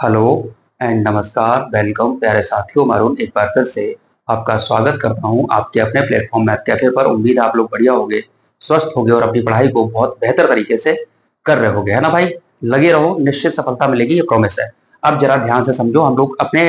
Hello and नमस्कार, welcome प्यारे साथियों। मैं अरुण एक बार फिर से आपका स्वागत करता हूं आपके अपने प्लेटफॉर्म मैथ कैफे पर। उम्मीद है आप लोग बढ़िया होंगे, स्वस्थ होंगे और अपनी पढ़ाई को बहुत बेहतर तरीके से कर रहे होंगे, है ना भाई। लगे रहो, निश्चित सफलता मिलेगी, ये प्रॉमिस है। अब जरा ध्यान से समझो, हम लोग अपने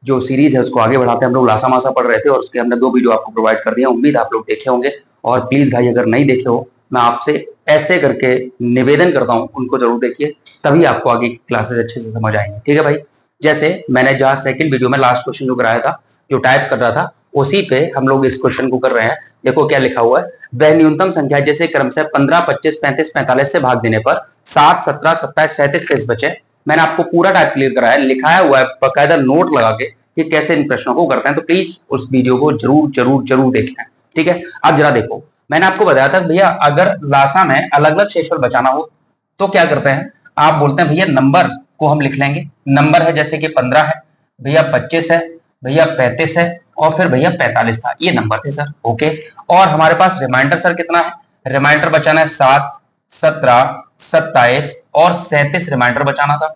जो सीरीज है उसको आगे बढ़ाते हैं। हम लोग लासा मासा पढ़ रहे थे और उसके हमने 2 वीडियो आपको प्रोवाइड कर दिए। उम्मीद आप लोग देखे होंगे। और प्लीज भाई, अगर नहीं देखे हो, मैं आपसे ऐसे करके निवेदन करता हूँ, उनको जरूर देखिए, तभी आपको आगे की क्लासेस अच्छे से समझ आएंगे। ठीक है भाई। जैसे मैंने जहाँ सेकंड वीडियो में लास्ट क्वेश्चन जो कराया था, जो टाइप कर रहा था, उसी पे हम लोग इस क्वेश्चन को कर रहे हैं। देखो क्या लिखा हुआ है। वह न्यूनतम संख्या जैसे क्रम से 15, 25, 35, 45 से भाग देने पर 7, 17, 27, 37 शेष बचे। मैंने आपको पूरा टाइप क्लियर कराया, लिखाया हुआ है बकायदा नोट लगा के कि कैसे इन प्रश्नों को करते हैं। तो प्लीज उस वीडियो को जरूर जरूर जरूर देखना। ठीक है। अब जरा देखो, मैंने आपको बताया था भैया अगर लासा में अलग अलग शेषफल बचाना हो तो क्या करते हैं। आप बोलते हैं भैया नंबर को हम लिख लेंगे। नंबर है जैसे कि 15 है, भैया 25 है, भैया 35 है और फिर भैया 45 था। ये नंबर थे सर। ओके। और हमारे पास रिमाइंडर सर कितना है। रिमाइंडर बचाना है 7, 17, 27 और 37 रिमाइंडर बचाना था।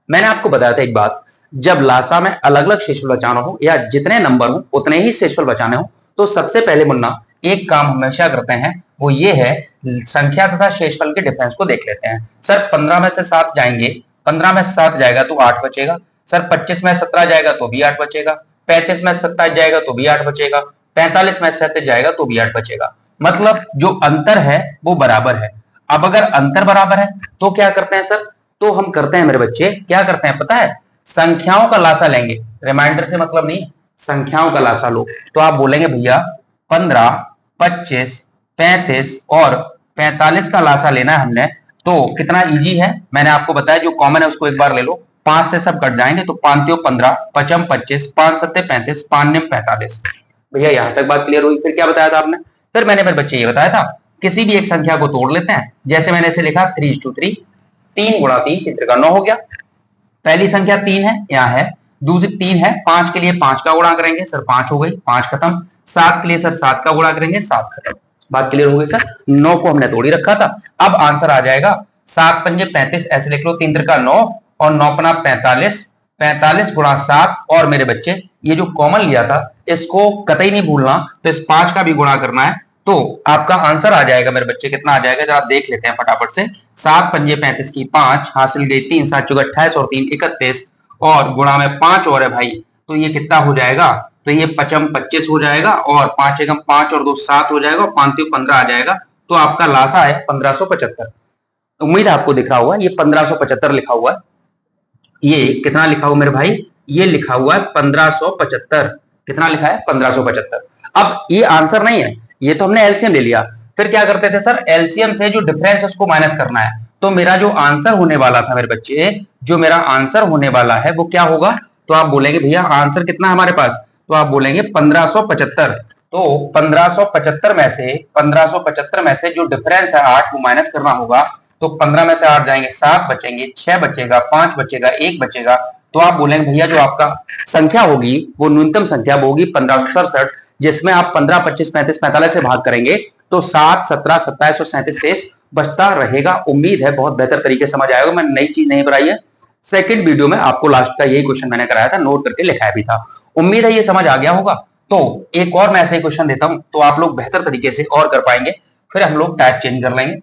मैंने आपको बताया था एक बात, जब लासा में अलग अलग शेषफल बचाना हो या जितने नंबर हो उतने ही शेषफल बचाने हो, तो सबसे पहले मुन्ना एक काम हमेशा करते हैं, वो ये है संख्या तथा शेषफल के डिफरेंस को देख लेते हैं। सर 15 में से 7 जाएंगे, 15 में से 7 जाएगा तो 8 बचेगा। सर 25 में 17 जाएगा तो भी 8 बचेगा। 35 में 27 जाएगा तो भी 8 बचेगा। 45 में 37 जाएगा तो भी 8 बचेगा। मतलब जो अंतर है वो बराबर है। अब अगर अंतर बराबर है तो क्या करते हैं सर, तो हम करते हैं मेरे बच्चे, क्या करते हैं पता है, संख्याओं का लासा लेंगे। रिमाइंडर से मतलब नहीं, संख्याओं का लासा लो। तो आप बोलेंगे भैया 15, 25, 35 और 45 का लासा लेना है हमने। तो कितना इजी है, मैंने आपको बताया, जो कॉमन है उसको एक बार ले लो। 5 से सब कट जाएंगे तो 5 15, 55 25, 5 7 35, 5 9 45। भैया यहां तक बात क्लियर हुई। फिर क्या बताया था आपने, फिर मैंने मेरे बच्चे ये बताया था, किसी भी एक संख्या को तोड़ लेते हैं। जैसे मैंने इसे लिखा 3:3, 3 गुणा 3 3 का 9 हो गया। पहली संख्या 3 है, यहाँ है। दूसरी 3 है, 5 के लिए 5 का गुणा करेंगे सर, 5 हो गई, 5 खत्म। 7 के लिए सर 7 का गुणा करेंगे, 7 खत्म। बात क्लियर हो गई सर। 9 को हमने तोड़ ही रखा था। अब आंसर आ जाएगा 7 पंजे 35, ऐसे लिख लो, 3 त्रिका 9 और 9 पना 45, 45 गुणा 7। और मेरे बच्चे ये जो कॉमन लिया था इसको कतई नहीं भूलना, तो इस 5 का भी गुणा करना है। तो आपका आंसर आ जाएगा मेरे बच्चे, कितना आ जाएगा जरा देख लेते हैं फटाफट से। 7 पंजे 35 की 5 हासिल गई 3, 7 चौके 28 और 3 31 और गुणा में 5 और है भाई, तो ये कितना हो जाएगा, तो ये 55 25 हो जाएगा और 5 एकम 5 और 2 7 हो जाएगा और 5 3 15 आ जाएगा। तो आपका लासा है 1575। उम्मीद आपको दिख रहा हुआ, ये 1575 लिखा हुआ है। ये कितना लिखा हुआ मेरे भाई, ये लिखा हुआ है 1575। कितना लिखा है, 1575। अब ये आंसर नहीं है, ये तो हमने एलसीएम ले लिया। फिर क्या करते थे सर, एलसीएम से जो डिफरेंस है उसको माइनस करना है। तो मेरा जो आंसर होने वाला था मेरे बच्चे, जो मेरा आंसर होने वाला है वो क्या होगा, तो आप बोलेंगे भैया आंसर कितना है हमारे पास, तो आप बोलेंगे 1575। तो 1575 में से 1575 में से जो डिफरेंस है 8 को माइनस करना होगा। तो 15 में से 8 जाएंगे, 7 बचेंगे, 6 बचेगा, 5 बचेगा, 1 बचेगा। तो आप बोलेंगे भैया जो आपका संख्या होगी वो न्यूनतम संख्या होगी 1567, जिसमें आप 15, 25, 35, 45 से भाग करेंगे तो 7, 17, 27 और 37 शेष बचता रहेगा। उम्मीद है बहुत बेहतर तरीके से समझ आएगा, मैंने नई चीज नहीं बनाई है। सेकंड वीडियो में आपको लास्ट का यही क्वेश्चन मैंने कराया था, नोट करके लिखाया भी था। उम्मीद है ये समझ आ गया होगा। तो एक और मैं ऐसे ही क्वेश्चन देता हूं तो आप लोग बेहतर तरीके से और कर पाएंगे। फिर हम लोग टाइप चेंज कर लेंगे।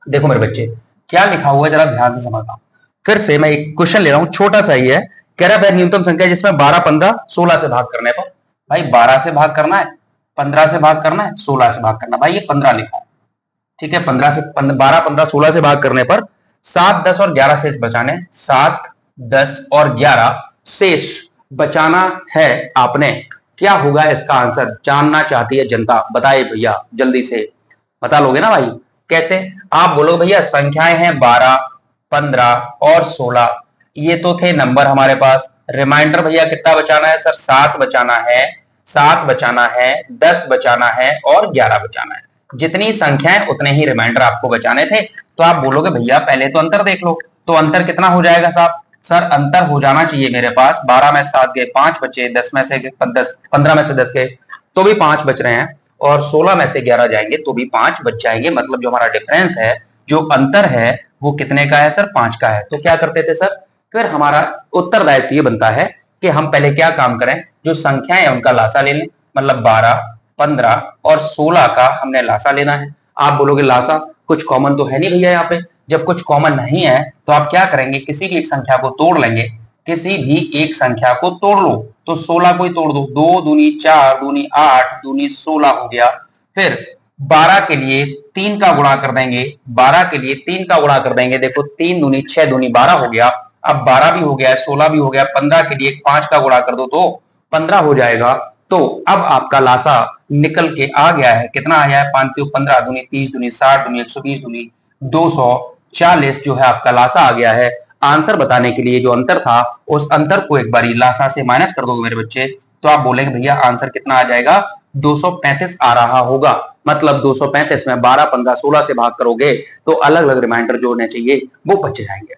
देखो मेरे बच्चे क्या लिखा हुआ है जरा ध्यान से समझना। फिर से मैं एक क्वेश्चन ले रहा हूं, छोटा सा ही है। कह रहा है न्यूनतम संख्या जिसमें 12, 15, 16 से भाग करने पर। भाई 12 से भाग करना है, 15 से भाग करना है, 16 से भाग करना। भाई ये 15 लिखा है, ठीक है। 15 से 12, 15, 16 से भाग करने पर 7, 10 और 11 शेष बचाने। 7, 10 और 11 शेष बचाना है आपने। क्या होगा इसका आंसर, जानना चाहती है जनता, बताए भैया जल्दी से। बता लोगे ना भाई, कैसे। आप बोलो भैया संख्याएं हैं 12, 15 और 16, ये तो थे नंबर हमारे पास। रिमाइंडर भैया कितना बचाना है सर, 7 बचाना है, 7 बचाना है, 10 बचाना है और 11 बचाना है। जितनी संख्याएं उतने ही रिमाइंडर आपको बचाने थे। तो आप बोलोगे भैया पहले तो अंतर देख लो। तो अंतर कितना हो जाएगा साहब, सर अंतर हो जाना चाहिए मेरे पास, 12 में 7 गए 5 बचे, 10 में से 10, 15 में से 10 गए तो भी 5 बच रहे हैं और 16 में से 11 जाएंगे तो भी 5 बच जाएंगे। मतलब जो हमारा डिफरेंस है, जो अंतर है वो कितने का है सर, 5 का है। तो क्या करते थे सर, फिर हमारा उत्तरदायित्व ये बनता है कि हम पहले क्या काम करें, जो संख्याएं हैं उनका लासा ले लें, मतलब 12, 15 और 16 का हमने लासा लेना है। आप बोलोगे लासा कुछ कॉमन तो है नहीं भैया यहाँ पे। जब कुछ कॉमन नहीं है तो आप क्या करेंगे, किसी भी एक संख्या को तोड़ लेंगे, किसी भी एक संख्या को तोड़ लो। तो 16 को ही तोड़ दो, 2 दूनी 4, दूनी 8, दूनी 16 हो गया। फिर 12 के लिए 3 का गुणा कर देंगे, 12 के लिए 3 का गुणा कर देंगे, देखो 3 दूनी 6 दूनी 12 हो गया। अब 12 भी हो गया, 16 भी हो गया, 15 के लिए 5 का गुणा कर दो तो 15 हो जाएगा। तो अब आपका लासा निकल के आ गया है, कितना आया है, 5 15 दूनी 30 दूनी 60 दूनी 120 दूनी 240 जो है आपका लासा आ गया है। आंसर बताने के लिए जो अंतर था उस अंतर को एक बारी लासा से माइनस कर दोगे मेरे बच्चे, तो आप बोलेंगे भैया आंसर कितना आ जाएगा, 235 आ रहा होगा। मतलब 235 में 12, 15, 16 से भाग करोगे तो अलग अलग रिमाइंडर जो होने चाहिए वो बच जाएंगे।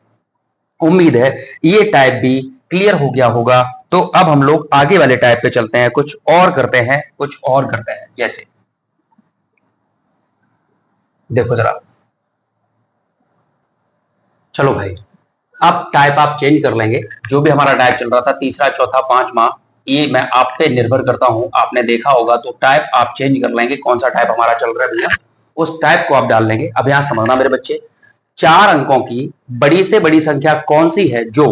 उम्मीद है ये टाइप भी क्लियर हो गया होगा। तो अब हम लोग आगे वाले टाइप पे चलते हैं, कुछ और करते हैं। जैसे देखो जरा, चलो भाई अब टाइप आप चेंज कर लेंगे। जो भी हमारा टाइप चल रहा था तीसरा, चौथा, पांचवा, ये मैं आप पे निर्भर करता हूं, आपने देखा होगा तो टाइप आप चेंज कर लेंगे। कौन सा टाइप हमारा चल रहा है भैया, उस टाइप को आप डाल लेंगे। अब यहां समझना मेरे बच्चे, 4 अंकों की बड़ी से बड़ी संख्या कौन सी है जो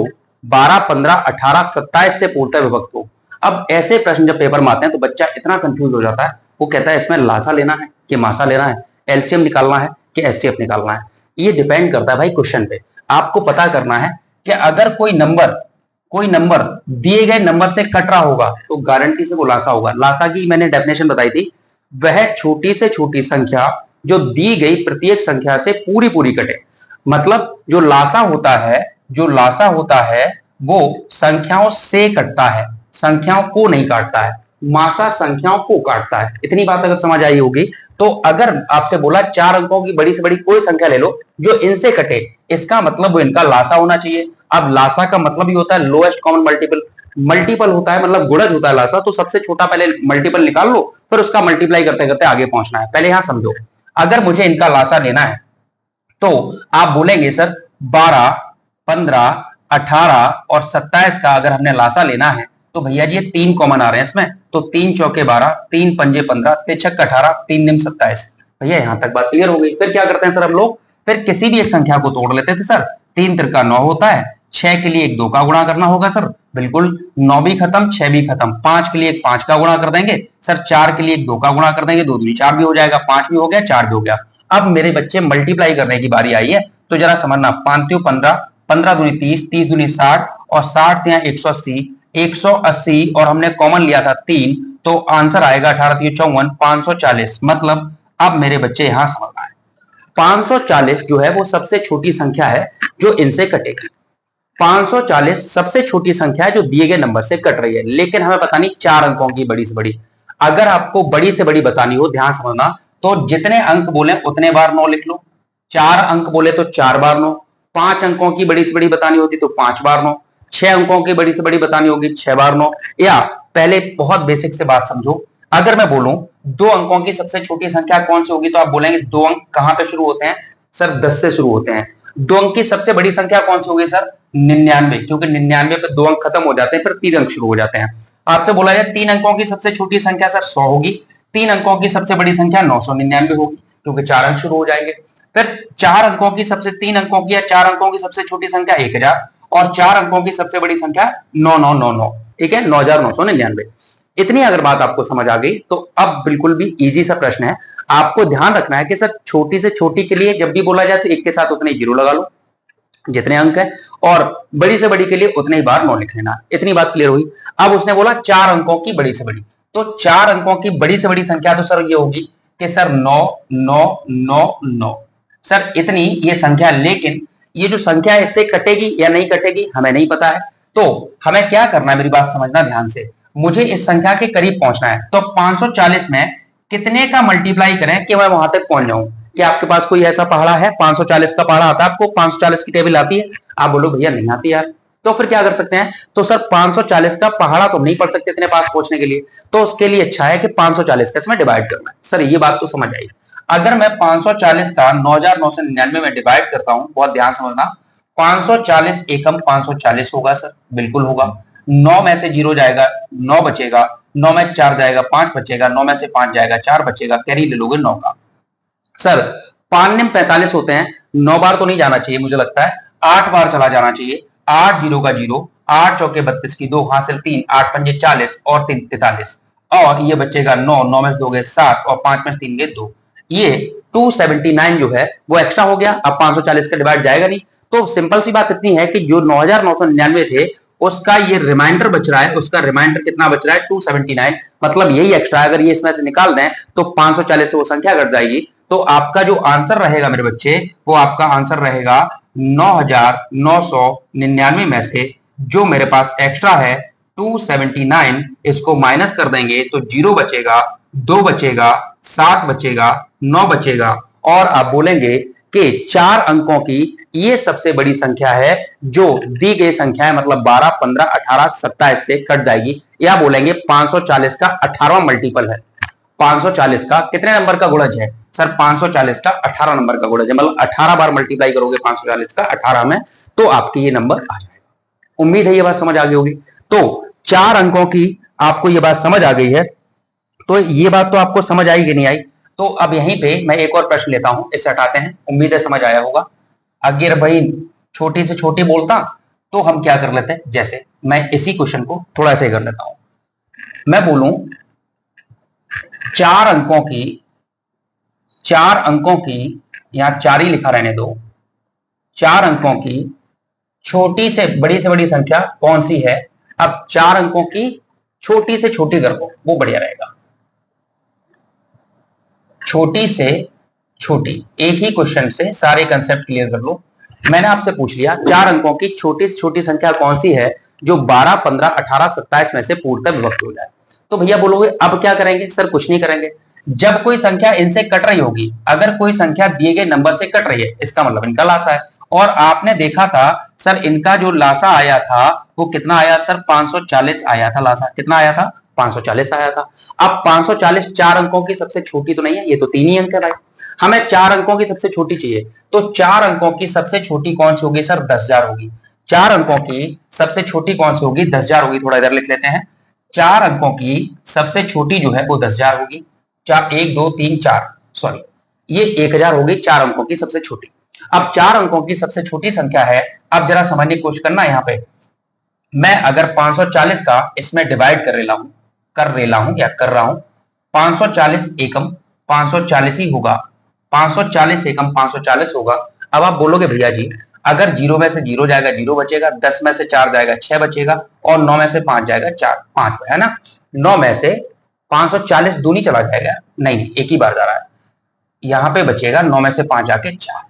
12, 15, 18, 27 से पूर्णतः विभक्त हो। अब ऐसे प्रश्न जब पेपर में आते हैं तो बच्चा इतना कंफ्यूज हो जाता है, वो कहता है इसमें लासा लेना है कि मासा लेना है, एलसीएम निकालना है कि एचसीएफ निकालना है। ये डिपेंड करता है भाई क्वेश्चन पे। आपको पता करना है कि अगर कोई नंबर दिए गए नंबर से कट रहा होगा तो गारंटी से वो लासा होगा। लासा की मैंने डेफिनेशन बताई थी, वह छोटी से छोटी संख्या जो दी गई प्रत्येक संख्या से पूरी पूरी कटे। मतलब जो लासा होता है वो संख्याओं से कटता है, संख्याओं को नहीं काटता है। मासा संख्याओं को काटता है। इतनी बात अगर समझ आई होगी तो अगर आपसे बोला 4 अंकों की बड़ी से बड़ी कोई संख्या ले लो जो इनसे कटे, इसका मतलब वो इनका लासा होना चाहिए। अब लासा का मतलब ही होता है लोएस्ट कॉमन मल्टीपल। मल्टीपल होता है मतलब गुणज होता है लासा, तो सबसे छोटा पहले मल्टीपल निकाल लो, फिर उसका मल्टीप्लाई करते करते आगे पहुंचना है। पहले यहां समझो, अगर मुझे इनका लासा लेना है तो आप बोलेंगे सर 12, 15, 18 और 27 का अगर हमने लासा लेना है तो भैया जी ये 3 कॉमन आ रहे हैं इसमें, तो 3 चौके 12, 3 पंजे 15, 3 छक्के 18, 3 निम 27। भैया यहां तक बात क्लियर हो गई। फिर क्या करते हैं सर हम लोग, फिर किसी भी एक संख्या को तोड़ लेते थे सर। 3 त्रिका 9 होता है, 6 के लिए एक 2 का गुणा करना होगा सर, बिल्कुल 9 भी खत्म 6 भी खत्म। 5 के लिए एक 5 का गुणा कर देंगे सर, 4 के लिए एक 2 का गुणा कर देंगे, 2 दूनी 4 भी हो जाएगा, 5 भी हो गया, 4 भी हो गया। अब मेरे बच्चे मल्टीप्लाई करने की बारी आई है, तो जरा समझना, 5 त्यों 15, 15 दूनी 30, 30 दूनी 60 और 60 त्यों 180, 180 और हमने कॉमन लिया था 3, तो आंसर आएगा 18 त्यों 54, 540। मतलब अब मेरे बच्चे यहां समझना है, 540 जो है वो सबसे छोटी संख्या है जो इनसे कटेगी। 540 सबसे छोटी संख्या है जो दिए गए नंबर से कट रही है, लेकिन हमें पता नहीं 4 अंकों की बड़ी से बड़ी। अगर आपको बड़ी से बड़ी बतानी हो, ध्यान समझना, तो जितने अंक बोले उतने बार 9 लिख लो। 4 अंक बोले तो 4 बार 9, 5 अंकों की बड़ी से बड़ी बतानी होती तो 5 बार 9, 6 अंकों की बड़ी से बड़ी बतानी होगी 6 बार 9। या पहले बहुत बेसिक से बात समझो, अगर मैं बोलूं 2 अंकों की सबसे छोटी संख्या कौन सी होगी तो आप बोलेंगे 2 अंक कहां पे शुरू होते हैं सर, 10 से शुरू होते हैं। 2 अंक की सबसे बड़ी संख्या कौन सी होगी सर, 99, क्योंकि 99 पे 2 अंक खत्म हो जाते हैं, फिर 3 अंक शुरू हो जाते हैं। आपसे बोला जाए 3 अंकों की सबसे छोटी संख्या सर 100 होगी, 3 अंकों की सबसे बड़ी संख्या 999 होगी, क्योंकि 4 अंक शुरू हो जाएंगे। फिर 4 अंकों की सबसे 3 अंकों की या 4 अंकों की सबसे छोटी संख्या 1000 और 4 अंकों की सबसे बड़ी संख्या 9999, ठीक है, 9999। इतनी अगर बात आपको समझ आ गई तो अब बिल्कुल भी इजी सा प्रश्न है। आपको ध्यान रखना है कि सर छोटी से छोटी के लिए जब भी बोला जाए तो एक के साथ उतने जीरो लगा लो जितने अंक है, और बड़ी से बड़ी के लिए उतने ही बार 9 लिख लेना। इतनी बात क्लियर हुई। अब उसने बोला 4 अंकों की बड़ी से बड़ी, तो 4 अंकों की बड़ी से बड़ी संख्या तो सर ये होगी कि सर 9 9 9 9 सर इतनी ये संख्या। लेकिन ये जो संख्या है इससे कटेगी या नहीं कटेगी हमें नहीं पता है, तो हमें क्या करना है, मेरी बात समझना ध्यान से, मुझे इस संख्या के करीब पहुंचना है। तो 540 में कितने का मल्टीप्लाई करें कि मैं वहां तक पहुंच जाऊं। क्या आपके पास कोई ऐसा पहाड़ा है, 540 का पहाड़ा आता है आपको, 540 की टेबल आती है? आप बोलो भैया नहीं आती यार, तो फिर क्या कर सकते हैं, तो सर 540 का पहाड़ा तो नहीं पढ़ सकते इतने पास पहुंचने के लिए, तो उसके लिए अच्छा है कि 540 का इसमें डिवाइड करना है। सर ये बात तो समझ आई। अगर मैं 540 का 9999 में डिवाइड करता हूं, बहुत ध्यान समझना, 540 एकम 540 होगा सर, बिल्कुल होगा। 9 में से 0 जाएगा, 9 बचेगा, 9 में 4 जाएगा, 5 बचेगा, 9 में से 5 जाएगा, 4 बचेगा, कैरी ले लोगे 9 का। सर 5 निम 45 होते हैं, 9 बार तो नहीं जाना चाहिए, मुझे लगता है 8 बार चला जाना चाहिए। 8 0 का 0, 8 चौके 32 की 2 हासिल 3, 8 पंजे 40 और 3 43, और ये बचेगा 9, 9 में से 2 गए 7 और 5 में से 3 गए 2। ये 279 जो है वो एक्स्ट्रा हो गया, अब 540 का डिवाइड जाएगा नहीं। तो सिंपल सी बात इतनी है कि जो 9999 थे उसका ये रिमाइंडर बच रहा है, उसका रिमाइंडर कितना बच रहा है 279, मतलब यही एक्स्ट्रा। अगर ये इसमें से निकाल दें तो 540 से वो संख्या घट जाएगी। तो आपका जो आंसर रहेगा मेरे बच्चे, वो आपका आंसर रहेगा 9999 में से जो मेरे पास एक्स्ट्रा है 279, इसको माइनस कर देंगे तो 0 बचेगा, 2 बचेगा, 7 बचेगा, 9 बचेगा, और आप बोलेंगे कि 4 अंकों की ये सबसे बड़ी संख्या है जो दी गई संख्या है, मतलब 12, 15, 18, 27 से कट जाएगी, या बोलेंगे 540 का 18वां मल्टीपल है। 540 का कितने नंबर का गुणज है सर? 540 का 18 नंबर का गुणज है, मतलब 18 बार मल्टीप्लाई करोगे 540 का 18 में तो आपके ये नंबर आ जाएगा। उम्मीद है ये बात समझ आ गई होगी। तो 4 अंकों की आपको ये बात समझ आ गई है, तो ये बात तो आपको समझ आई कि नहीं आई? तो अब यहीं पे मैं एक और प्रश्न लेता हूं, इसे हटाते हैं, उम्मीद है समझ आया होगा। अगर भाई छोटी से छोटी बोलता तो हम क्या कर लेते हैं, जैसे मैं इसी क्वेश्चन को थोड़ा सा कर लेता हूं, मैं बोलूं 4 अंकों की, 4 अंकों की, यहां 4 ही लिखा रहने दो, 4 अंकों की छोटी से बड़ी संख्या कौन सी है? अब 4 अंकों की छोटी से छोटी कर दो, वो बढ़िया रहेगा। छोटी से छोटी, एक ही क्वेश्चन से सारे कंसेप्ट क्लियर कर लो। मैंने आपसे पूछ लिया 4 अंकों की छोटी से छोटी संख्या कौन सी है जो 12, 15, 18, 27 में से पूर्णतः विभक्त हो जाए। तो भैया बोलोगे अब क्या करेंगे सर? कुछ नहीं करेंगे। जब कोई संख्या इनसे कट रही होगी, अगर कोई संख्या दिए गए नंबर से कट रही है, इसका मतलब इनका लासा है। और आपने देखा था सर, इनका जो लासा आया था वो कितना आया सर? 540 आया था लासा। कितना आया था? 540 आया था। अब 540 4 अंकों की सबसे छोटी तो नहीं है, ये तो 3 ही अंक है भाई। हमें 4 अंकों की सबसे छोटी चाहिए, तो 4 अंकों की सबसे छोटी कौन सी होगी सर? 10,000 होगी। 4 अंकों की सबसे छोटी कौन सी होगी? 10,000 होगी। थोड़ा इधर लिख लेते हैं, 4 अंकों की सबसे छोटी जो है वो 10,000 होगी। 4 1 2 3 4, सॉरी ये 1,000 होगी 4 अंकों की सबसे छोटी। अब 4 अंकों की सबसे छोटी संख्या है, अब जरा समझने की कोशिश करना। यहाँ पे मैं अगर 540 का इसमें डिवाइड कर रहा हूं 540 एकम 540 ही होगा, 540 एकम 540 होगा। अब आप बोलोगे भैया जी अगर 0 में से 0 जाएगा 0 बचेगा, 10 में से 4 जाएगा 6 बचेगा, और 9 में से 5 जाएगा 4, 5 है ना। 9 में से 540 दूनी चला जाएगा, नहीं एक ही बार जा रहा है, यहां पे बचेगा 9 में से 5 जाके 4,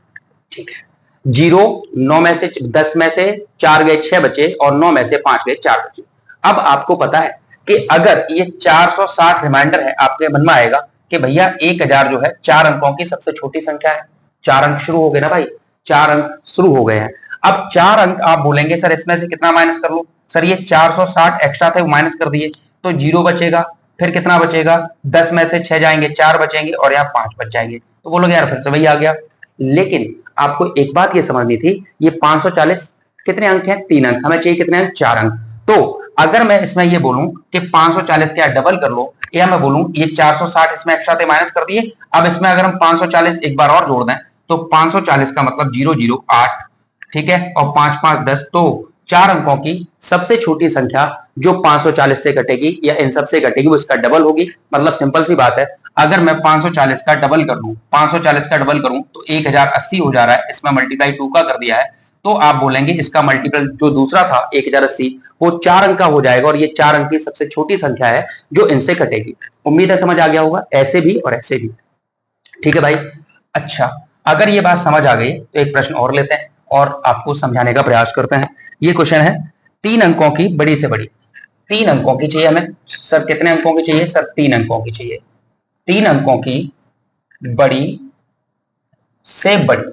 ठीक है। 0, 9 में से 10 में से 4 गए 6 बचे, और 9 में से 5 गए 4 बचे। अब आपको पता है कि अगर ये 460 रिमाइंडर है, आपके मन में आएगा कि भैया 1000 जो है 4 अंकों की सबसे छोटी संख्या है। 4 अंक शुरू हो गए ना भाई, 4 अंक शुरू हो गए हैं। अब 4 अंक आप बोलेंगे सर इसमें से कितना माइनस कर लो? सर ये 460 एक्स्ट्रा थे वो माइनस कर दिए, तो 0 बचेगा। फिर कितना बचेगा? 10 में से 6 जाएंगे 4 बचेंगे, और यहाँ 5 बच जाएंगे। तो बोलोगे यार फिर से वही आ गया। लेकिन आपको एक बात ये समझनी थी, ये 540 कितने अंक हैं? 3 अंक। हमें चाहिए कितने अंक? 4 अंक। तो अगर मैं इसमें ये बोलूं कि 540 क्या डबल कर लो, या मैं बोलूं ये 460 इसमें एक्स्ट्रा थे माइनस कर दिए, अब इसमें अगर हम 540 एक बार और जोड़ दें तो 540 का मतलब 008, ठीक है, और 5 5 10, तो 4 अंकों की सबसे छोटी संख्या जो 540 से कटेगी या इन सबसे कटेगी वो इसका डबल होगी। मतलब सिंपल सी बात है, अगर मैं 540 का डबल कर लूं, 540 का डबल करूं तो 1080 हो जा रहा है, इसमें मल्टीप्लाई 2 का कर दिया है, तो आप बोलेंगे इसका मल्टीपल जो दूसरा था 1080 वो 4 अंक का हो जाएगा, और ये 4 अंक की सबसे छोटी संख्या है जो इनसे कटेगी। उम्मीद है समझ आ गया होगा, ऐसे भी और ऐसे भी, ठीक है भाई। अच्छा, अगर ये बात समझ आ गई तो एक प्रश्न और लेते हैं और आपको समझाने का प्रयास करते हैं। ये क्वेश्चन है 3 अंकों की बड़ी से बड़ी, 3 अंकों की चाहिए हमें। सर कितने अंकों की चाहिए? सर 3 अंकों की चाहिए। 3 अंकों की बड़ी से बड़ी,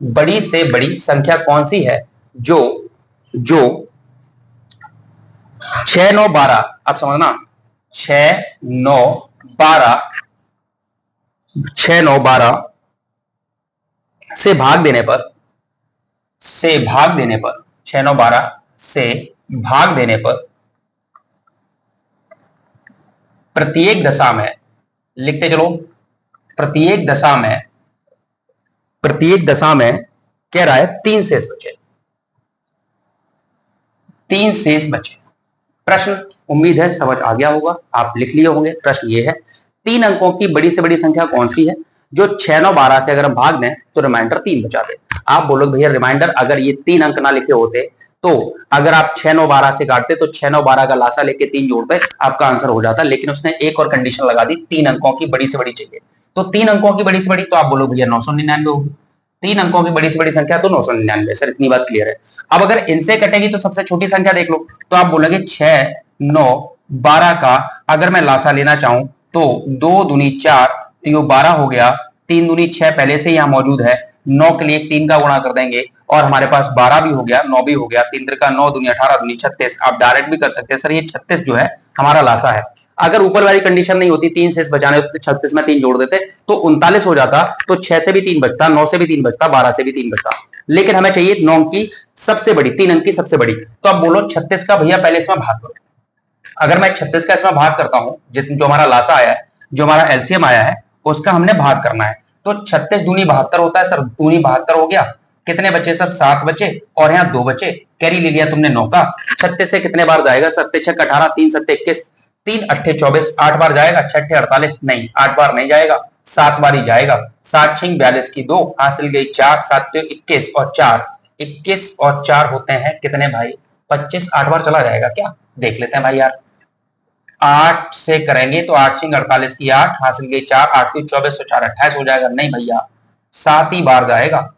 बड़ी से बड़ी संख्या कौन सी है जो 6 9 12, आप समझना 6 9 12, 6 9 12 से भाग देने पर से भाग देने पर 6 9 12 से भाग देने पर प्रत्येक दशा में, लिखते चलो, प्रत्येक दशा में कह रहा है 3 शेष बचे, 3 शेष बचे। प्रश्न उम्मीद है समझ आ गया होगा, आप लिख लिए होंगे। प्रश्न ये है, 3 अंकों की बड़ी से बड़ी संख्या कौन सी है जो 6 9 12 से अगर हम भाग दें तो रिमाइंडर 3 बचा दे। आप बोलोगे भैया रिमाइंडर अगर ये 3 अंक ना लिखे होते तो अगर आप 6 9 12 से काटते तो 6 9 12 का लासा लेके 3 जोड़ते आपका आंसर हो जाता, लेकिन उसने एक और कंडीशन लगा दी, 3 अंकों की बड़ी से बड़ी चाहिए। तो 3 अंकों की बड़ी से बड़ी, तो आप बोलो भैया 999 होगी। 3 अंकों की बड़ी से बड़ी संख्या तो 999। सर इतनी बात क्लियर है। अब अगर इनसे कटेगी तो सबसे छोटी संख्या देख लो, तो आप बोलोगे 6 9 12 का अगर मैं लासा लेना चाहूं तो 2 दूनी 4, तो ये 12 हो गया, 3 दूनी 6 पहले से यहां मौजूद है, 9 के लिए 3 का गुणा कर देंगे और हमारे पास 12 भी हो गया, 9 भी हो गया, 3 का 9 दूनी 18 दूनी 36। आप डायरेक्ट भी कर सकते हैं, सर ये 36 जो है हमारा लासा है। अगर ऊपर वाली कंडीशन नहीं होती, 3 शेष बचाने होते, 36 में 3 जोड़ देते तो 39 हो जाता, तो 6 से भी 3 बचता, 9 से भी 3 बचता, 12 से भी 3 बचता। लेकिन हमें चाहिए 9 की सबसे बड़ी, 3 अंक की सबसे बड़ी। तो अब बोलो 36 का भैया पहले इसमें भाग करो। अगर मैं 36 का इसमें भाग करता हूं, जो हमारा लासा आया है, जो हमारा एलसीएम आया है, उसका हमने भाग करना है। तो 36 दूनी 72 होता है, सर दूनी 72 हो गया, कितने बचे सर 7 बचे और यहाँ 2 बचे, कैरी ले लिया तुमने 9 का। 36 से कितने बार जाएगा, 7 6 18, 3 7 21, 3 8 24, 8 बार जाएगा, 6 8 48, नहीं 8 बार नहीं जाएगा, 7 बार ही जाएगा। 7 6 42 की 2 हासिल गई 4, 7 21 और 4, 21 और 4 होते हैं कितने भाई 25। 8 बार चला जाएगा क्या, देख लेते हैं भाई यार। 8 से करेंगे तो 8 6 48 की 8 हासिल गई 4, 8 की 24 और 4 28 हो जाएगा, नहीं भैया 7 ही बार जाएगा।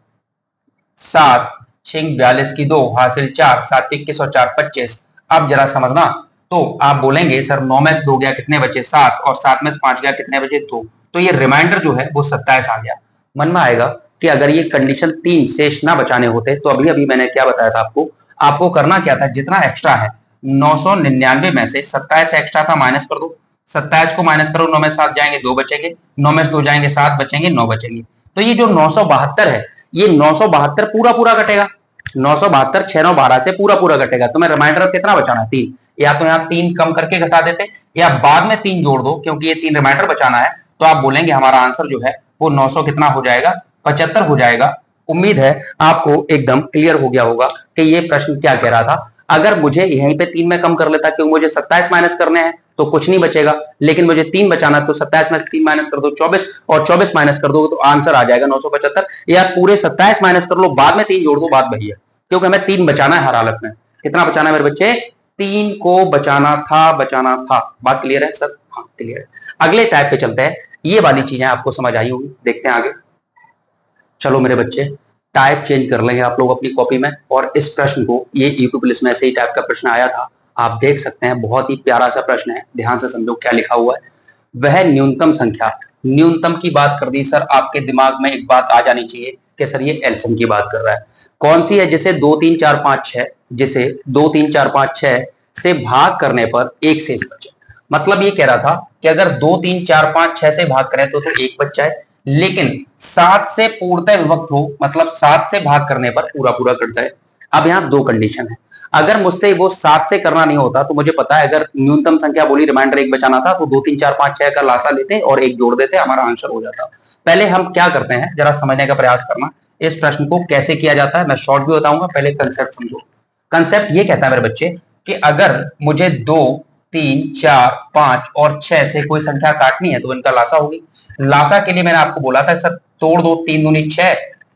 7 6 42 की 2 हासिल 4, 7 21 और 4 25। अब जरा समझना, तो आप बोलेंगे सर 9 में से 2 गया कितने बचे 7 और 7 में से 5 गया कितने बचे 2, तो ये रिमाइंडर जो है वो 27 आ गया। मन में आएगा कि अगर ये कंडीशन 3 शेष ना बचाने होते तो अभी अभी मैंने क्या बताया था आपको करना क्या था, जितना एक्स्ट्रा है 999 में से 27 एक्स्ट्रा था, माइनस कर दो। 27 को माइनस करो, 9 में 7 जाएंगे 2 बचेंगे, 9 में से 2 जाएंगे 7 बचेंगे, 9 बचेंगे। तो ये जो 972 है, ये 972 पूरा पूरा कटेगा, 972 6 9 12 से पूरा पूरा कटेगा। तो मैं रिमाइंडर कितना बचाना, 3, या तो यहाँ 3 कम करके घटा देते या बाद में 3 जोड़ दो, क्योंकि ये 3 रिमाइंडर बचाना है। तो आप बोलेंगे हमारा आंसर जो है वो 900 कितना हो जाएगा, 75 हो जाएगा। उम्मीद है आपको एकदम क्लियर हो गया होगा कि ये प्रश्न क्या कह रहा था। अगर मुझे यहीं पे 3 में कम कर लेता, क्योंकि मुझे 27 माइनस करने हैं तो कुछ नहीं बचेगा, लेकिन मुझे 3 बचाना, तो 27 में से 3 माइनस कर दो 24 और 24 माइनस कर दो तो आंसर आ जाएगा 975। या पूरे 27 माइनस कर लो, बाद में 3 जोड़ दो, बात वही है, क्योंकि हमें 3 बचाना है हर हालत में। कितना बचाना है मेरे बच्चे, 3 को बचाना था। बात क्लियर है सर, हाँ क्लियर है। अगले टाइप पे चलते हैं, ये वाली चीजें आपको समझ आई होंगी, देखते हैं आगे। चलो मेरे बच्चे टाइप चेंज कर लेंगे आप लोग अपनी कॉपी में, और इस प्रश्न को, ये यूट्यूब पुलिस में ऐसे ही टाइप का प्रश्न आया था, आप देख सकते हैं, बहुत ही प्यारा सा प्रश्न है, ध्यान से समझो क्या लिखा हुआ है। वह न्यूनतम संख्या, न्यूनतम की बात कर दी सर, आपके दिमाग में एक बात आ जानी चाहिए कि सर ये एलसीएम की बात कर रहा है। कौन सी है, जिसे 2 3 4 5 6, जिसे 2 3 4 5 6 से भाग करने पर एक शेष बचे। मतलब ये कह रहा था कि अगर 2 3 4 5 6 से भाग करें तो एक बच्चा है, लेकिन 7 से पूर्णतः विभक्त हो, मतलब 7 से भाग करने पर पूरा पूरा कट जाए। अब यहाँ 2 कंडीशन है, अगर मुझसे वो 7 से करना नहीं होता तो मुझे पता है, अगर न्यूनतम संख्या बोली रिमाइंडर 1 बचाना था तो 2 3 4 5 6 का लासा लेते और 1 जोड़ देते, हमारा आंसर हो जाता। पहले हम क्या करते हैं जरा समझने का प्रयास करना, इस प्रश्न को कैसे किया जाता है, मैं शॉर्ट भी बताऊंगा, पहले कंसेप्ट समझो। कंसेप्ट ये कहता है मेरे बच्चे कि अगर मुझे 2 3 4 5 और 6 से कोई संख्या काटनी है तो इनका लासा होगी। लासा के लिए मैंने आपको बोला था सर तोड़ दो, 3 दूनी 6,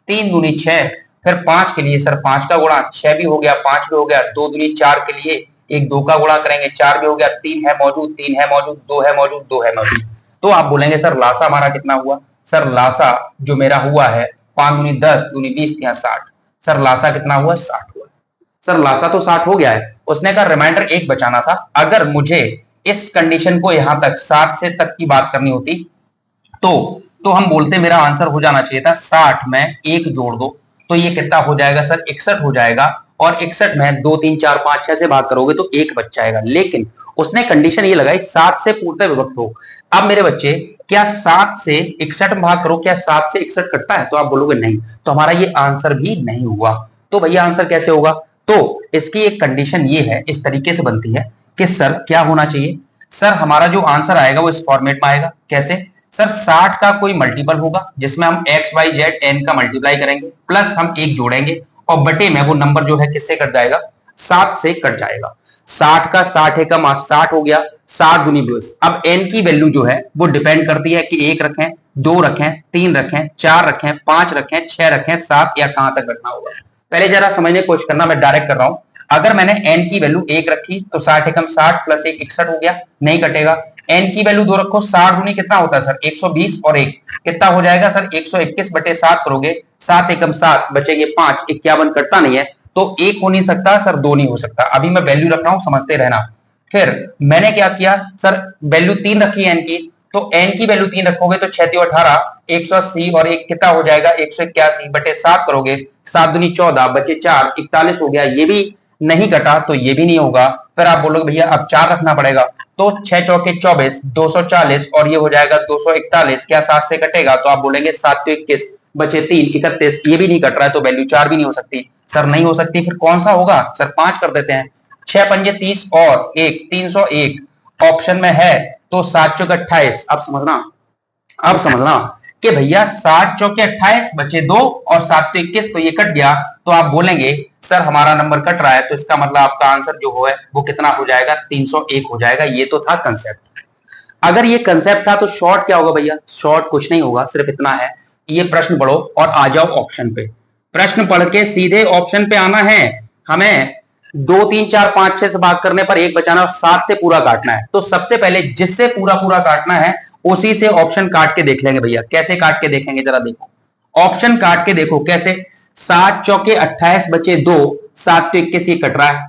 3 दूनी 6, फिर 5 के लिए सर 5 का गुणा, 6 भी हो गया, 5 भी हो गया, 2 दूनी 4 के लिए एक 2 का गुणा करेंगे, 4 भी हो गया, 3 है मौजूद, 3 है मौजूद, 2 है मौजूद, 2 है मौजूद। तो आप बोलेंगे सर लासा हमारा कितना हुआ, सर लासा जो मेरा हुआ है 5 दूनी 10, दूनी 20, 60। सर लासा कितना हुआ, 60 हुआ। सर लासा तो 60 हो गया है, उसने कहा रिमाइंडर 1 बचाना था। अगर मुझे इस कंडीशन को यहां तक 7 से तक की बात करनी होती तो हम बोलते मेरा आंसर हो जाना चाहिए था 60 में 1 जोड़ दो, तो ये कितना हो जाएगा सर 61 हो जाएगा, और 61 में 2 3 4 5 6 से भाग करोगे तो 1 बच जाएगा। लेकिन उसने कंडीशन ये लगाई 7 से पूर्णतः विभक्त हो। अब मेरे बच्चे क्या 7 से 61 में भाग करो, क्या 7 से 61 कटता है, तो आप बोलोगे नहीं, तो हमारा ये आंसर भी नहीं हुआ। तो भैया आंसर कैसे होगा? तो इसकी एक कंडीशन ये है, इस तरीके से बनती है कि सर क्या होना चाहिए, सर हमारा जो आंसर आएगा वो इस फॉर्मेट में आएगा। कैसे? सर 60 का कोई मल्टीपल होगा जिसमें हम एक्स वाई जेड एन का मल्टीप्लाई करेंगे, प्लस हम एक जोड़ेंगे और बटे में वो नंबर जो है किससे कट जाएगा? 7 से कट जाएगा। 60 का 60 एकम 60 हो गया, 60 गुनी 20। अब एन की वैल्यू जो है वो डिपेंड करती है कि 1 रखें, 2 रखें, 3 रखें, 4 रखें, 5 रखें, 6 रखें, 7 या कहां तक रखना होगा। पहले जरा समझने की कोशिश करना, मैं डायरेक्ट कर रहा हूं। अगर मैंने एन की वैल्यू 1 रखी तो 60 एकम 60 प्लस 1 61 हो गया, नहीं कटेगा। एन की वैल्यू 2 रखो, 60 गुनी कितना होता है सर? 120 और 1 कितना हो जाएगा सर? 121 बटे 7 करोगे, 7 एकम 7 बचेंगे 5, 51 कटता नहीं है, तो 1 हो नहीं सकता सर, 2 नहीं हो सकता। अभी मैं वैल्यू रख रहा हूं, समझते रहना। फिर मैंने क्या किया सर, वैल्यू 3 रखी एन की, तो एन की वैल्यू 3 रखोगे तो 6 18, 180 और 1 कितना हो जाएगा? 181 बटे 7 करोगे, 7 दूनी 14 बचे 4, 41 हो गया। ये भी नहीं कटा तो ये भी नहीं होगा। फिर आप बोलोगे भैया अब 4 रखना पड़ेगा, तो 6 चौके 24, 240 और ये हो जाएगा 241। क्या 7 से कटेगा? तो आप बोलेंगे 7 21 बचे 3 31, ये भी नहीं कट रहा है तो वैल्यू 4 भी नहीं हो सकती। सर नहीं हो सकती, फिर कौन सा होगा? सर 5 कर देते हैं। 6 पंजे 30 और 1 301 ऑप्शन में है, तो 7 चौके 28। अब समझना कि भैया 7 चौके 28 बचे 2 और 7 तो 21, तो ये कट गया। तो आप बोलेंगे सर हमारा नंबर कट रहा है, तो इसका मतलब आपका आंसर जो है वो कितना हो जाएगा? 301 हो जाएगा। ये तो था कंसेप्ट। अगर ये कंसेप्ट था तो शॉर्ट क्या होगा भैया? शॉर्ट कुछ नहीं होगा, सिर्फ इतना है, ये प्रश्न पढ़ो और आ जाओ ऑप्शन पे। प्रश्न पढ़ के सीधे ऑप्शन पे आना है। हमें 2 3 4 5 6 से भाग करने पर 1 बचाना और 7 से पूरा काटना है। तो सबसे पहले जिससे पूरा पूरा काटना है उसी से ऑप्शन काट के देख लेंगे भैया। कैसे काट के देखेंगे जरा देखो, ऑप्शन काट के देखो कैसे। 7 चौके 28 बचे 2, 7 तो 21, ये कट रहा है,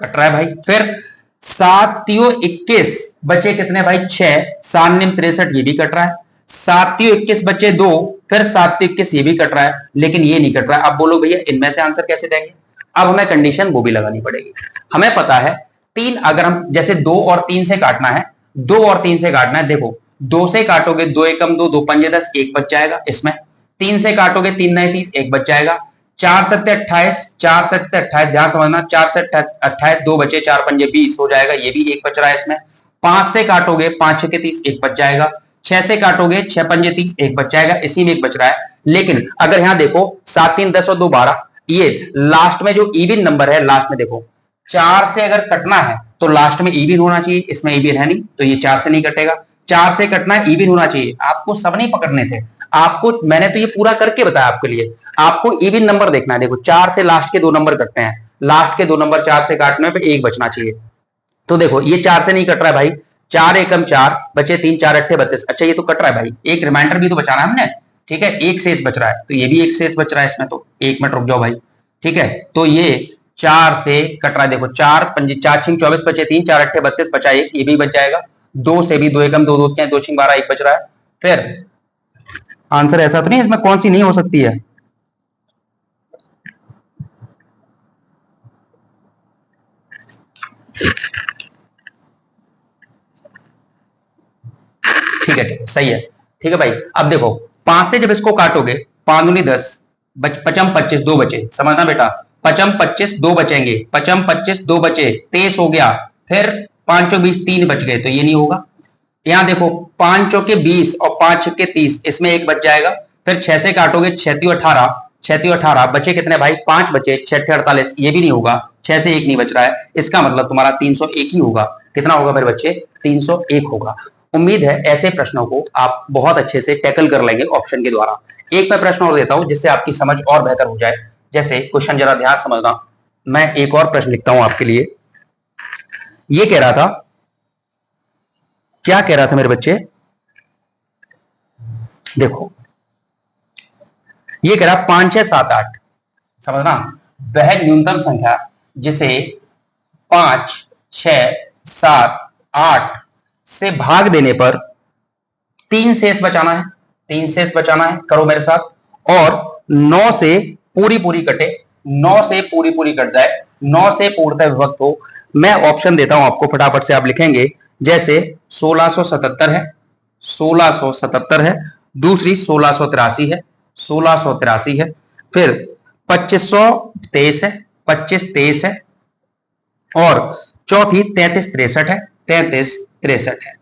कट रहा है भाई। फिर 7 तियो 21 बचे कितने भाई? 6, 7 निम 63, ये भी कट रहा है। 7 तियो 21 बचे 2, फिर 7 तो 21, ये भी कट रहा है, लेकिन ये नहीं कट रहा है। अब बोलो भैया इनमें से आंसर कैसे देंगे? अब हमें कंडीशन वो भी लगानी पड़ेगी। हमें पता है 3, अगर हम जैसे 2 और 3 से काटना है, 2 और 3 से काटना है, देखो 2 से काटोगे 2 एकम 2, 2 पंजे 10, 1 बच जाएगा इसमें। 3 से काटोगे 3 9 30, 1 बच जाएगा। 4 7 28, 4 7 28, ध्यान समझना, 4 से 28, 2 बचे, 4 पंजे 20 हो जाएगा, ये भी 1 बच रहा है इसमें। 5 से काटोगे 5 6 30, 1 बच जाएगा। 6 से काटोगे 6 पंजे 30, 1 बच जाएगा, इसी में 1 बच रहा है। लेकिन अगर यहां देखो 7 3 10 और 2 12, ये लास्ट में जो इवन नंबर है, लास्ट में देखो 4 से अगर कटना है तो लास्ट में इवन होना चाहिए, इसमें इवन है नहीं तो ये 4 से नहीं कटेगा। 4 से कटना है, इवन होना चाहिए। आपको सब नहीं पकड़ने थे, आपको मैंने तो ये पूरा करके बताया आपके लिए। आपको इवन नंबर देखना है। देखो 4 से लास्ट के 2 नंबर कटते हैं, लास्ट के 2 नंबर 4 से काटने पे 1 बचना चाहिए। तो देखो ये 4 से नहीं कट रहा है भाई, 4 एकम 4 बचे 3 4 8 32। अच्छा ये तो कट रहा है भाई, एक रिमाइंडर भी तो बचाना है हमने, ठीक है। एक शेष बच रहा है, तो ये भी एक शेष बच रहा है इसमें, तो 1 मिनट रुक जाओ भाई, ठीक है। तो ये 4 से कट रहा है, देखो 4 पंजे 4 6 24 बचे 3 4 8 32 बचा 1, ये भी बच जाएगा। 2 से भी 2 एकम 2 2 क्या 2 6 12, 1 बच रहा है। फिर आंसर ऐसा तो नहीं इसमें कौन सी नहीं हो सकती है? ठीक है, ठीक है, सही है, ठीक है भाई। अब देखो 5 से जब इसको काटोगे, 5 दूनी 10, पचम 25, 2 बचे, समझना बेटा, पचम 25 2 बचेंगे, पचम 25 2 बचे, 23 हो गया। फिर 5 चौक 20, 3 बच गए, तो ये नहीं होगा। यहां देखो 5 चौके 20 और 5 छक्के 30, इसमें 1 बच जाएगा। फिर 6 से काटोगे 6 तियो 18, 6 तियो 18 बचे कितने भाई? 5 बचे, 6 48, ये भी नहीं होगा। 6 से 1 नहीं बच रहा है, इसका मतलब तुम्हारा 301 ही होगा। कितना होगा मेरे बच्चे? 301 होगा। उम्मीद है ऐसे प्रश्नों को आप बहुत अच्छे से टैकल कर लेंगे ऑप्शन के द्वारा। एक मैं प्रश्न और देता हूं जिससे आपकी समझ और बेहतर हो जाए। जैसे क्वेश्चन जरा ध्यान समझना, मैं एक और प्रश्न लिखता हूं आपके लिए। ये कह रहा था, क्या कह रहा था मेरे बच्चे? देखो ये कह रहा 5 6 7 8, समझना, वह न्यूनतम संख्या जिसे 5 6 7 8 से भाग देने पर 3 शेष बचाना है, 3 शेष बचाना है, करो मेरे साथ। और 9 से पूरी पूरी कटे, 9 से पूरी पूरी कट जाए, 9 से पूर्णतः विभक्त हो। मैं ऑप्शन देता हूं आपको, फटाफट से आप लिखेंगे। जैसे 1677 है, 1677 है, दूसरी 1683 है, 1683 है, फिर 2523 है, 2523 है, और चौथी 3363 है, 3363 है।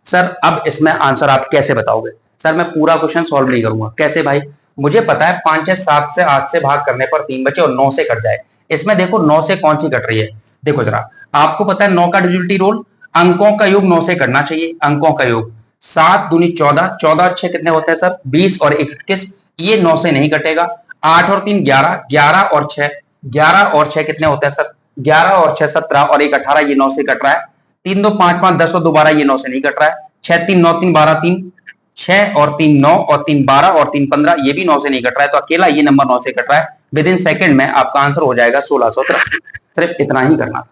सर अब इसमें आंसर आप कैसे बताओगे? सर मैं पूरा क्वेश्चन सॉल्व नहीं करूंगा। कैसे भाई? मुझे पता है 5 6 7 से 8 से भाग करने पर 3 बचे और 9 से कट जाए। इसमें देखो 9 से कौन सी कट रही है, देखो जरा। आपको पता है 9 का डिविजिबिलिटी रूल, अंकों का योग 9 से करना चाहिए। अंकों का योग 7 दूनी 14, 14 6 कितने होते हैं सर? 20 और 21, ये 9 से नहीं कटेगा। 8 और 3 11, 11 और 6, 11 और 6 कितने होते हैं सर? 11 और 6 17 और 1 18, ये 9 से कट रहा है। 3 2 5 5 10 और 2 12, ये 9 से नहीं कट रहा है। 6 3 9 3 12 3, 6 और 3 9 और 3 12 और 3 15, ये भी 9 से नहीं कट रहा है। तो अकेला ये नंबर 9 से कट रहा है। विद इन सेकंड में आपका आंसर हो जाएगा 1683। सिर्फ इतना ही करना था।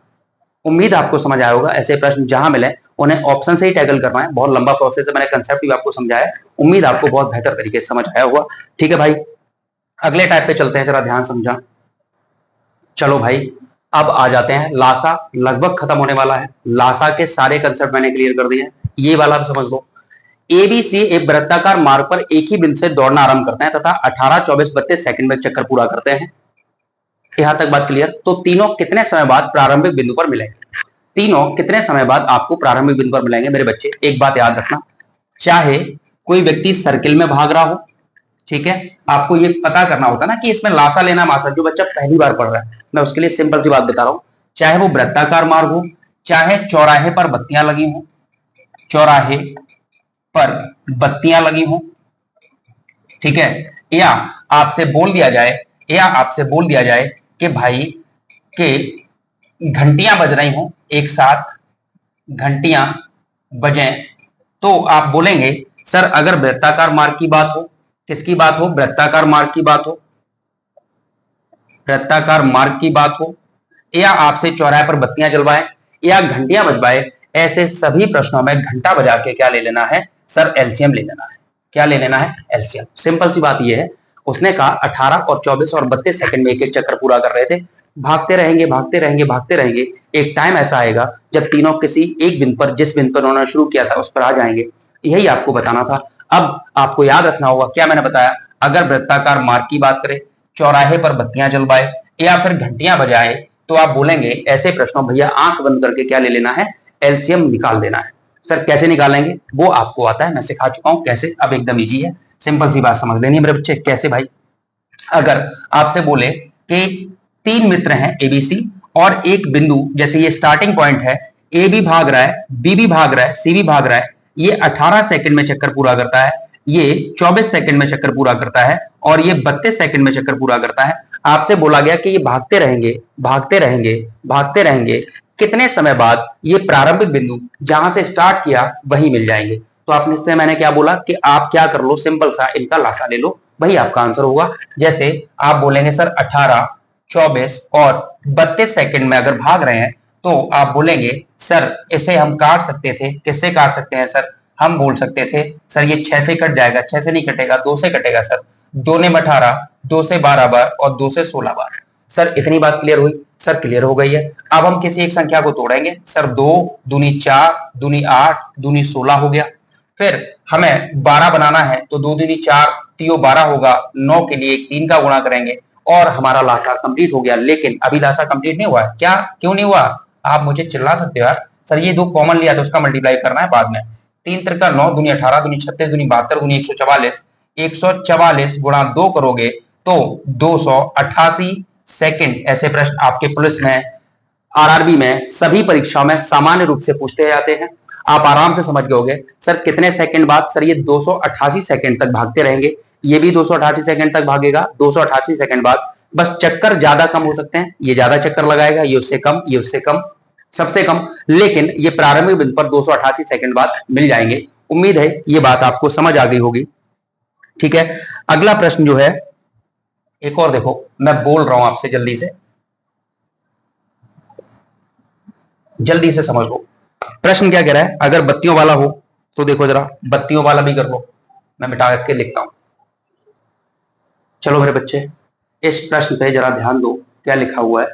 उम्मीद आपको समझ आया होगा। ऐसे प्रश्न जहां मिले उन्हें ऑप्शन से ही टैकल करना है। बहुत लंबा प्रोसेस है, मैंने कंसेप्ट भी आपको समझाया। उम्मीद आपको बहुत बेहतर तरीके से समझ आया होगा। ठीक है भाई, अगले टाइप पे चलते हैं, जरा ध्यान समझा। चलो भाई, अब आ जाते हैं लासा। लगभग खत्म होने वाला है। लासा के सारे कंसेप्ट मैंने क्लियर कर दिए हैं। ये वाला भी समझ लो। एबीसी एक वृत्ताकार मार्ग पर एक ही बिंदु से दौड़ना आरंभ करते हैं तथा 18 24 32 सेकंड में चक्कर पूरा करते हैं। यहां तक बात क्लियर? तो तीनों कितने समय बाद प्रारंभिक बिंदु पर मिलेंगे? तीनों कितने समय बाद आपको प्रारंभिक बिंदु पर मिलेंगे? मेरे बच्चे एक बात याद रखना, चाहे कोई व्यक्ति सर्किल में भाग रहा हो, ठीक है, आपको ये पता करना होता ना कि इसमें लासा लेना मासा। जो बच्चा पहली बार पढ़ रहा है, मैं उसके लिए सिंपल सी बात बता रहा हूं। चाहे वो वृत्ताकार मार्ग हो, चाहे चौराहे पर बत्तियां लगी हो, चौराहे पर बत्तियां लगी हो, ठीक है, या आपसे बोल दिया जाए कि भाई के घंटियां बज रही हो, एक साथ घंटियां बजें, तो आप बोलेंगे सर अगर वृत्ताकार मार्ग की बात हो, किसकी बात हो? वृत्ताकार मार्ग की बात हो, वृत्ताकार मार्ग की बात हो, या आपसे चौराहे पर बत्तियां जलवाए या घंटियां बजवाए, ऐसे सभी प्रश्नों में घंटा बजा के क्या ले लेना है सर? एलसीएम ले लेना है। क्या ले लेना है? एलसीएम। सिंपल सी बात यह है, उसने कहा 18 और 24 और 32 सेकंड में एक एक चक्कर पूरा कर रहे थे। भागते रहेंगे भागते रहेंगे भागते रहेंगे, एक टाइम ऐसा आएगा जब तीनों किसी एक बिंदु पर, जिस बिंदु पर उन्होंने शुरू किया था उस पर आ जाएंगे। यही आपको बताना था। अब आपको याद रखना होगा क्या मैंने बताया। अगर वृत्ताकार मार्ग की बात करें, चौराहे पर बत्तियां जलवाए या फिर घंटियां बजाए, तो आप बोलेंगे ऐसे प्रश्नों भैया आंख बंद करके क्या ले लेना है? एलसीएम निकाल देना है। सर कैसे निकालेंगे? वो आपको आता है, मैं सिखा चुका हूं कैसे। अब एकदम इजी है, सिंपल सी बात समझ लेनी है मेरे बच्चे। कैसे भाई? अगर आपसे बोले कि 3 मित्र हैं एबीसी और एक बिंदु, जैसे ये स्टार्टिंग पॉइंट है, ए भी भाग रहा है, बी भी भाग रहा है, सी भी भाग रहा है, ये 18 सेकंड में चक्कर पूरा करता है, ये 24 सेकंड में चक्कर पूरा करता है और ये 32 सेकंड में चक्कर पूरा करता है। आपसे बोला गया कि ये भागते रहेंगे भागते रहेंगे भागते रहेंगे, कितने समय बाद ये प्रारंभिक बिंदु जहां से स्टार्ट किया वहीं मिल जाएंगे। तो आपने इससे मैंने क्या बोला कि आप क्या कर लो, सिंपल सा इनका लासा ले लो, वही आपका आंसर होगा। जैसे आप बोलेंगे सर 18 24 और 32 सेकंड में अगर भाग रहे हैं, तो आप बोलेंगे सर इसे हम काट सकते थे। किससे काट सकते हैं सर? हम बोल सकते थे सर ये 6 से कट जाएगा। 6 से नहीं कटेगा, 2 से कटेगा सर। 2 ने 18, 2 से 12 बार और 2 से 16 बार। सर इतनी बात क्लियर हुई? सर क्लियर हो गई है। अब हम किसी एक संख्या को तोड़ेंगे। सर 2 दूनी 4 दूनी 8 दूनी 16 हो गया। फिर हमें 12 बनाना है, तो 2 दूनी 4 3 12 होगा। 9 के लिए 3 का गुणा करेंगे और हमारा लासा कंप्लीट हो गया। लेकिन अभी लासा कंप्लीट नहीं हुआ है। क्या? क्यों नहीं हुआ? आप मुझे चिल्ला सकते हो यार, सर ये 2 कॉमन लिया था, उसका मल्टीप्लाई करना है बाद में। 3 त्रिका 9 दूनी 18 दूनी 36 दूनी 72 दूनी 144, 144 गुणा 2 करोगे तो 288 सेकंड। ऐसे प्रश्न आपके पुलिस में, आरआरबी में, सभी परीक्षाओं में सामान्य रूप से पूछते जाते हैं। आप आराम से समझ गए सर कितने सेकंड बाद? सर ये 288 सेकंड तक भागते रहेंगे। ये भी 288 सेकंड तक भागेगा। 288 सेकंड बाद बस चक्कर ज्यादा कम हो सकते हैं। ये ज्यादा चक्कर लगाएगा, ये उससे कम, ये उससे कम, सबसे कम, लेकिन ये प्रारंभिक बिंदु पर 288 सेकंड बाद मिल जाएंगे। उम्मीद है ये बात आपको समझ आ गई होगी। ठीक है, अगला प्रश्न जो है, एक और देखो, मैं बोल रहा हूं आपसे, जल्दी से समझ लो। प्रश्न क्या कह रहा है? अगर बत्तियों वाला हो तो देखो जरा, बत्तियों वाला भी कर लो, मैं मिटा के लिखता हूं। चलो मेरे बच्चे, इस प्रश्न पे जरा ध्यान दो। क्या लिखा हुआ है?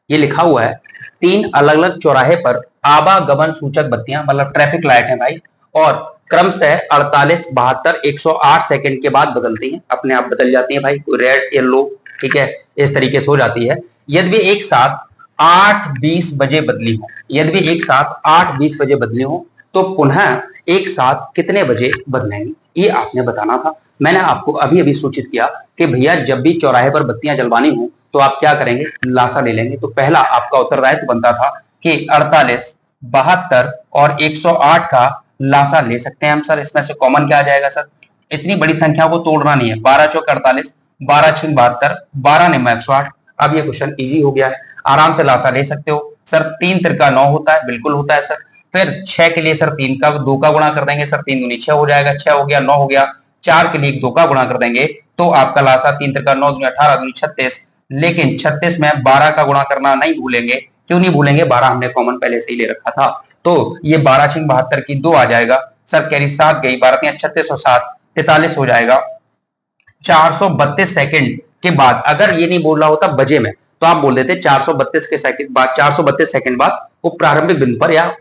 ये लिखा हुआ है 3 अलग अलग चौराहे पर आवागमन सूचक बत्तियां, मतलब ट्रैफिक लाइट है भाई, और क्रमशः 48, 72, 108 सेकंड के बाद बदलती हैं, अपने आप बदल जाती हैं भाई, रेड येलो, ठीक है, इस तरीके से हो जाती है। यदि एक साथ 8:20 बजे बदली हो, यदि एक साथ 8:20 बजे बदली हो तो पुनः एक साथ कितने बजे बदलेंगी, ये आपने बताना था। मैंने आपको अभी अभी सूचित किया कि भैया जब भी चौराहे पर बत्तियां जलवानी हो तो आप क्या करेंगे, लासा ले लेंगे। तो पहला आपका उत्तरदायित्व बनता था कि 48, 72 और 108 का लासा ले सकते हैं हम सर। इसमें से कॉमन क्या आ जाएगा सर, इतनी बड़ी संख्या को तोड़ना नहीं है, 12 चौक 48, 12 छीक 72, 12 निम्मा 108। अब ये क्वेश्चन इजी हो गया है, आराम से लासा ले सकते हो सर। 3 तिरका 9 होता है, बिल्कुल होता है सर। फिर 6 के लिए सर 3 का 2 का गुणा कर देंगे सर, 3 दूनी 6 हो जाएगा, 6 हो गया, 9 हो गया। 4 के लिए 2 का गुणा कर देंगे तो आपका लासा 3 तिरका 9 दूनी 18 दूनी 36। लेकिन 36 में 12 का गुणा करना नहीं भूलेंगे। क्यों नहीं भूलेंगे, 12 हमने कॉमन पहले से ही ले रखा था। तो ये 12 छीक 72 की 2 आ जाएगा सर, कैरी 7 गई, 12 3 36 और 7 43 हो जाएगा। 432 सेकंड के बाद, अगर ये नहीं बोल रहा होता बजे में तो आप बोल देते 432 के सेकंड बाद, 432 सेकंड बाद वो प्रारंभिक बिंदु पर या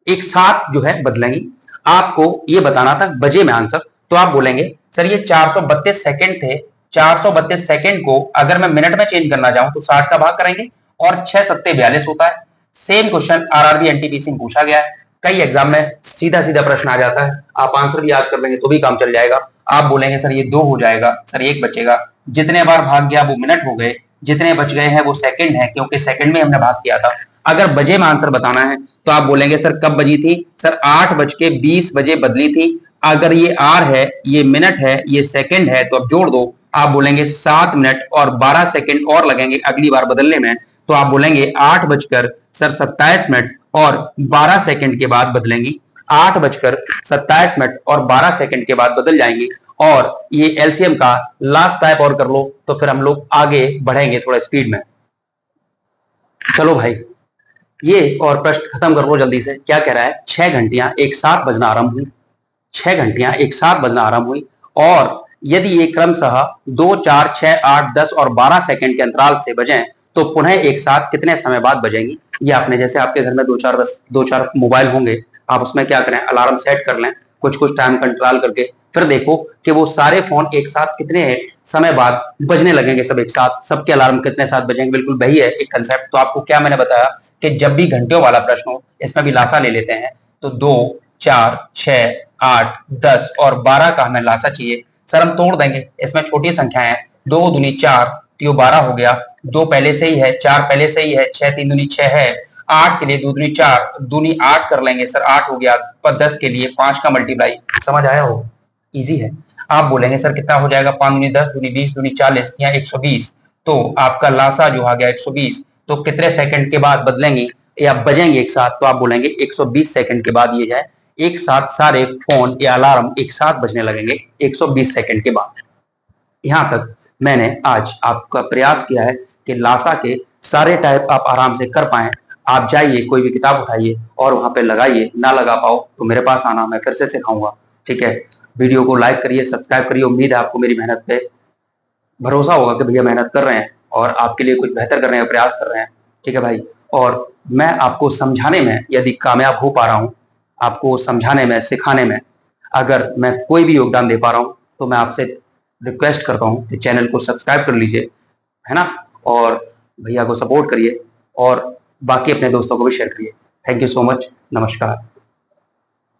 एक साथ जो है बदलेंगी। आपको ये बताना था बजे में आंसर, तो आप बोलेंगे सर ये 432 सेकंड थे, 432 सेकंड को अगर मैं मिनट में चेंज करना चाहूं तो 60 का भाग करेंगे और 6 सत्ते 42 होता है। सेम क्वेश्चन आरआरबी एनटीपीसी में पूछा गया है, कई एग्जाम में सीधा सीधा प्रश्न आ जाता है, आप आंसर भी याद कर लेंगे तो भी काम चल जाएगा। आप बोलेंगे सर ये 2 हो जाएगा सर, 1 बचेगा, जितने बार भाग गया वो मिनट हो गए, जितने बच गए हैं वो सेकंड है, क्योंकि सेकंड में हमने भाग किया था। अगर बजे में आंसर बताना है तो आप बोलेंगे सर कब बजी थी, सर 8:20 बजे बदली थी। अगर ये आर है, ये मिनट है, ये सेकंड है, तो अब जोड़ दो, आप बोलेंगे 7 मिनट और 12 सेकंड और लगेंगे अगली बार बदलने में। तो आप बोलेंगे 8 बजकर सर 27 मिनट और 12 सेकंड के बाद बदलेंगी, 8 बजकर 27 मिनट और 12 सेकंड के बाद बदल जाएंगी। और ये एलसीएम का लास्ट टाइप और कर लो तो फिर हम लोग आगे बढ़ेंगे थोड़ा स्पीड में। चलो भाई, ये और प्रश्न खत्म कर लो जल्दी से। क्या कह रहा है, 6 घंटियां एक साथ बजना आरंभ हुई, 6 घंटियां एक साथ बजना आरंभ हुई और यदि ये क्रमशः 2, 4, 6, 8, 10 और 12 सेकंड के अंतराल से बजें तो पुनः एक साथ कितने समय बाद बजेंगी। ये आपने, जैसे आपके घर में 2-4 मोबाइल होंगे, आप उसमें क्या करें, अलार्म सेट कर लें कुछ कुछ टाइम कंट्रोल करके, फिर देखो कि वो सारे फोन एक साथ कितने समय बाद बजने लगेंगे, सब एक साथ, सबके अलार्म कितने साथ बजेंगे। बिल्कुल वही है एक कंसेप्ट। तो आपको क्या मैंने बताया कि जब भी घंटियों वाला प्रश्न हो, इसमें भी लासा ले लेते हैं, तो 2, 4, 6, 8, 10 और 12 का हमें लासा चाहिए सर। हम तोड़ देंगे, इसमें छोटी संख्या है, 2 दूनी 4 तो 12 हो गया, 2 पहले से ही है, 4 पहले से ही है, 6 3 दूनी 6 है, 8 के लिए 2 दूनी 4 दूनी 8 कर लेंगे सर, 8 हो गया। पर 10 के लिए 5 का मल्टीप्लाई, समझ आया हो, इजी है। आप बोलेंगे सर कितना हो जाएगा, 5 दूनी 10 दूनी 20 दूनी 40 या 120, तो आपका लासा जो आ गया 120। तो कितने सेकंड के बाद बदलेंगे या बजेंगे एक साथ, तो आप बोलेंगे 120 सेकंड के बाद ये जाए एक साथ सारे फोन या अलार्म एक साथ बजने लगेंगे 120 सेकंड के बाद। यहां तक मैंने आज आपका प्रयास किया है कि लासा के सारे टाइप आप आराम से कर पाए। आप जाइए, कोई भी किताब उठाइए और वहां पे लगाइए, ना लगा पाओ तो मेरे पास आना, मैं फिर से सिखाऊंगा, ठीक है। वीडियो को लाइक करिए, सब्सक्राइब करिए। उम्मीद है आपको मेरी मेहनत पे भरोसा होगा कि भैया मेहनत कर रहे हैं और आपके लिए कुछ बेहतर करने का प्रयास कर रहे हैं, ठीक है भाई। और मैं आपको समझाने में यदि कामयाब हो पा रहा हूं, आपको समझाने में, सिखाने में अगर मैं कोई भी योगदान दे पा रहा हूं, तो मैं आपसे रिक्वेस्ट करता हूं कि चैनल को सब्सक्राइब कर लीजिए, है ना, और भैया को सपोर्ट करिए और बाकी अपने दोस्तों को भी शेयर करिए। थैंक यू सो मच, नमस्कार।